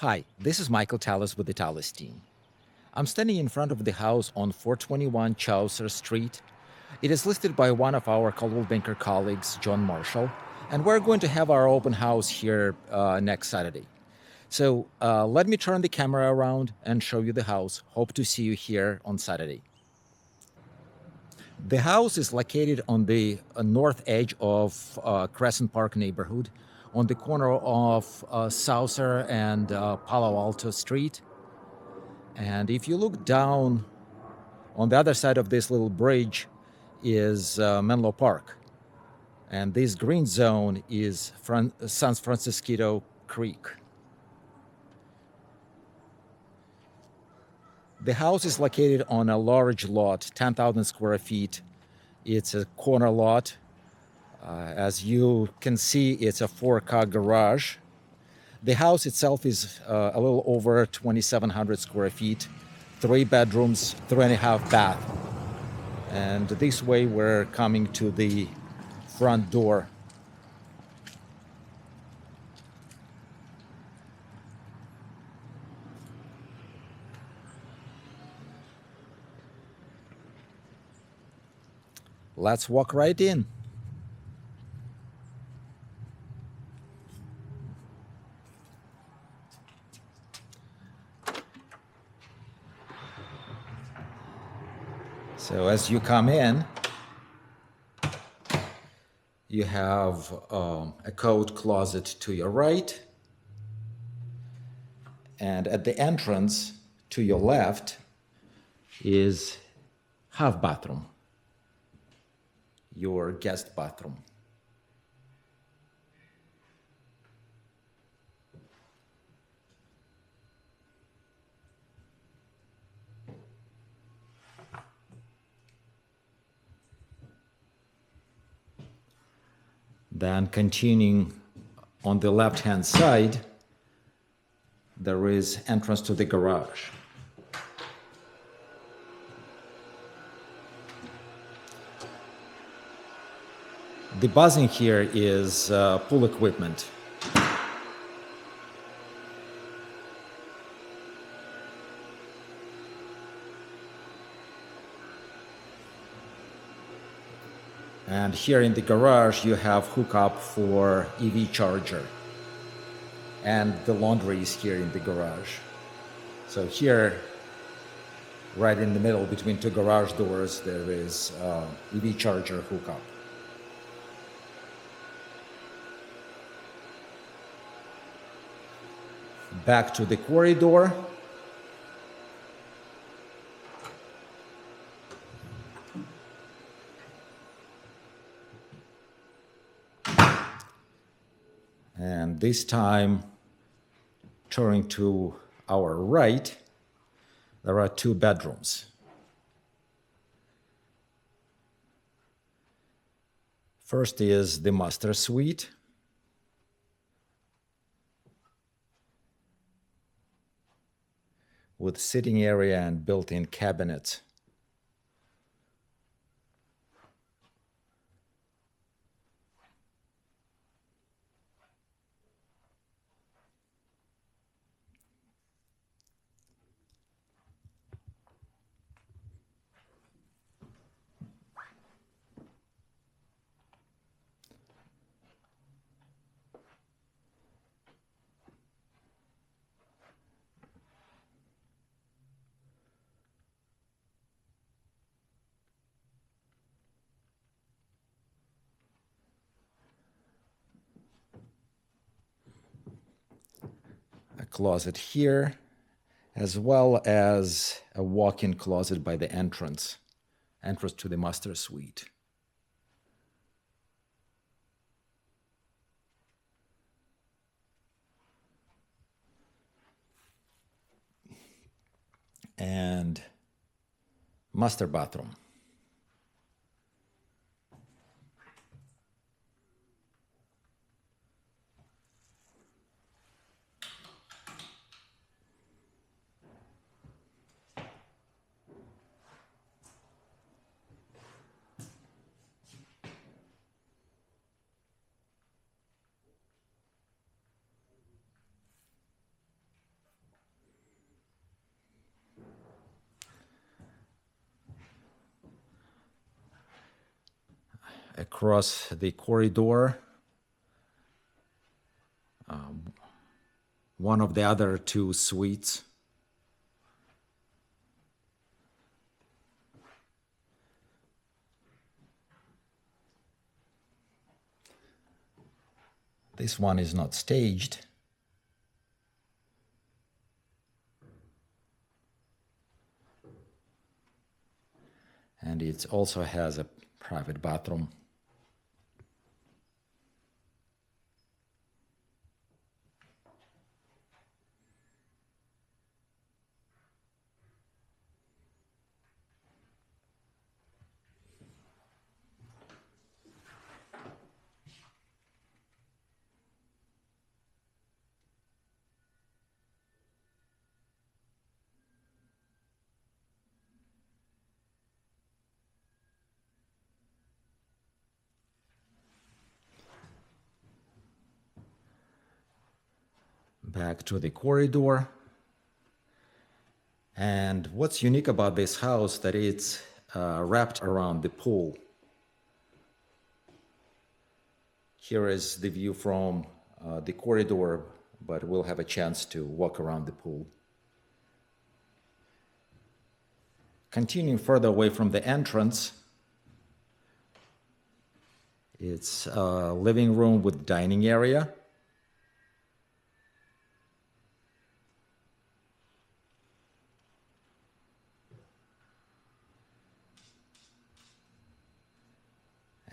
Hi, this is Michael Talis with the Talis team. I'm standing in front of the house on 421 Chaucer Street. It is listed by one of our Coldwell Banker colleagues, John Marshall, and we're going to have our open house here next Saturday. So let me turn the camera around and show you the house. Hope to see you here on Saturday. The house is located on the north edge of Crescent Park neighborhood, on the corner of Chaucer and Palo Alto Street. And if you look down on the other side of this little bridge is Menlo Park. And this green zone is San Francisco Creek. The house is located on a large lot, 10,000 square feet. It's a corner lot. As you can see, it's a 4-car garage. The house itself is a little over 2,700 square feet, 3 bedrooms, 3.5 bath. And this way we're coming to the front door. Let's walk right in. So as you come in, you have a coat closet to your right, and at the entrance to your left is half bathroom, your guest bathroom. Then continuing on the left-hand side, there is entrance to the garage. The buzzing here is pool equipment. And here in the garage, you have hookup for EV charger. And the laundry is here in the garage. So here, right in the middle between 2 garage doors, there is EV charger hookup. Back to the corridor. And this time, turning to our right, there are 2 bedrooms. First is the master suite. With sitting area and built-in cabinets. A closet here, as well as a walk-in closet by the entrance to the master suite. And master bathroom. across the corridor, one of the other two suites. This one is not staged. And it also has a private bathroom. Back to the corridor. And what's unique about this house that it's wrapped around the pool. Here is the view from the corridor, but we'll have a chance to walk around the pool. Continuing further away from the entrance, it's a living room with dining area.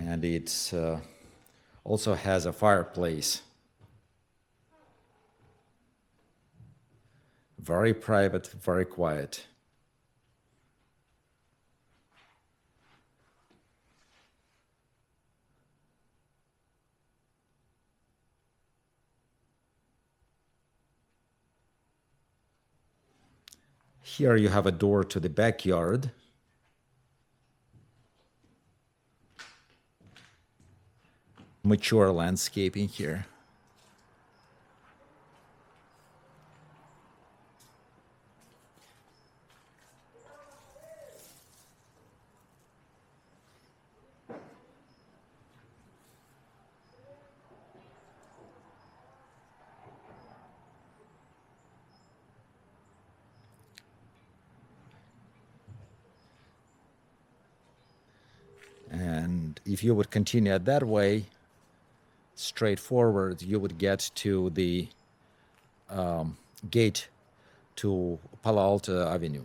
And it also has a fireplace. Very private, very quiet. Here you have a door to the backyard. Mature landscaping here. And if you would continue it that way, straight forward, you would get to the gate to Palo Alto Avenue.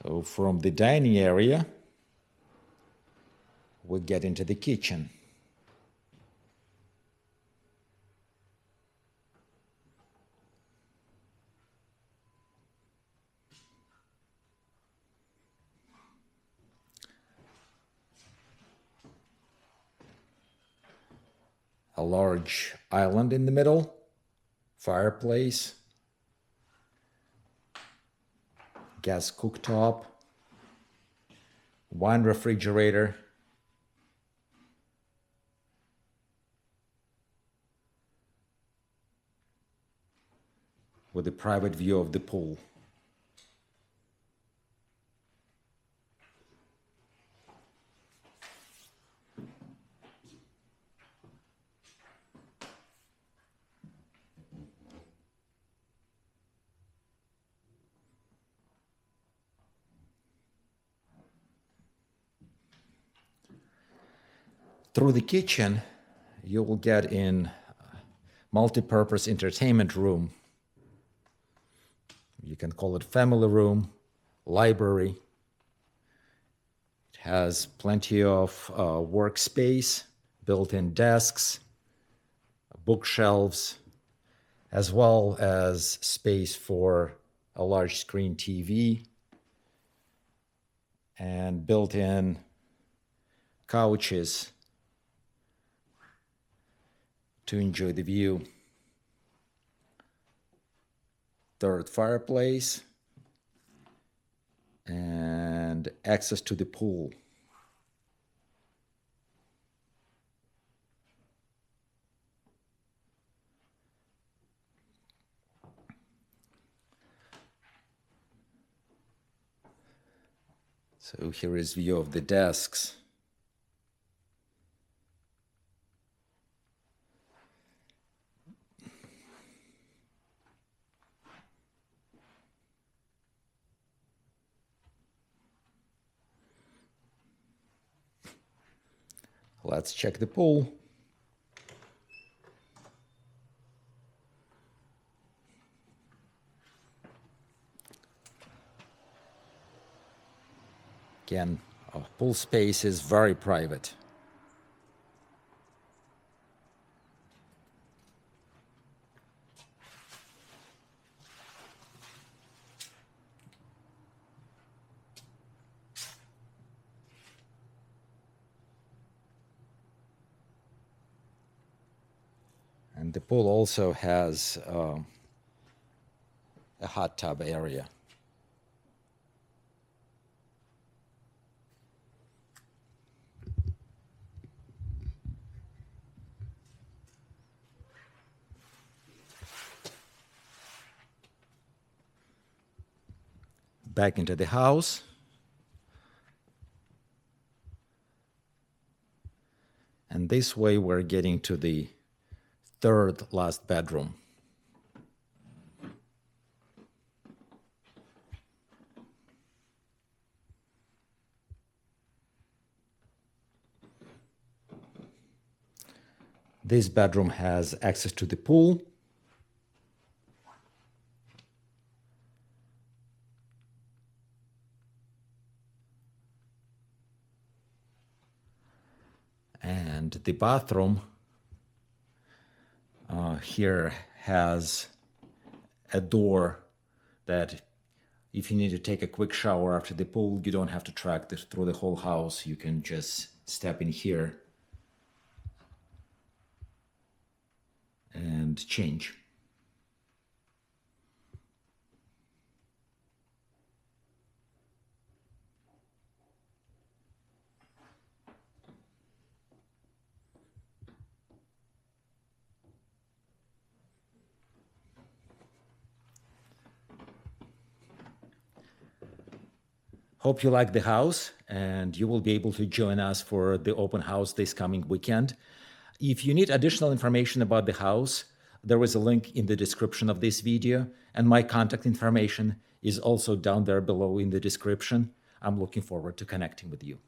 So from the dining area, we get into the kitchen. A large island in the middle, fireplace, gas cooktop, wine refrigerator, with a private view of the pool. Through the kitchen, you will get in multi-purpose entertainment room. You can call it family room, library. It has plenty of workspace, built-in desks, bookshelves, as well as space for a large screen TV and built-in couches to enjoy the view. Third fireplace and access to the pool. So here is view of the desks. Let's check the pool. Again, our pool space is very private. And the pool also has a hot tub area. Back into the house. And this way we're getting to the third last bedroom. This bedroom has access to the pool. And the bathroom here has a door that if you need to take a quick shower after the pool, you don't have to track this through the whole house. You can just step in here and change. Hope you like the house and you will be able to join us for the open house this coming weekend. If you need additional information about the house, there is a link in the description of this video, and my contact information is also down there below in the description. I'm looking forward to connecting with you.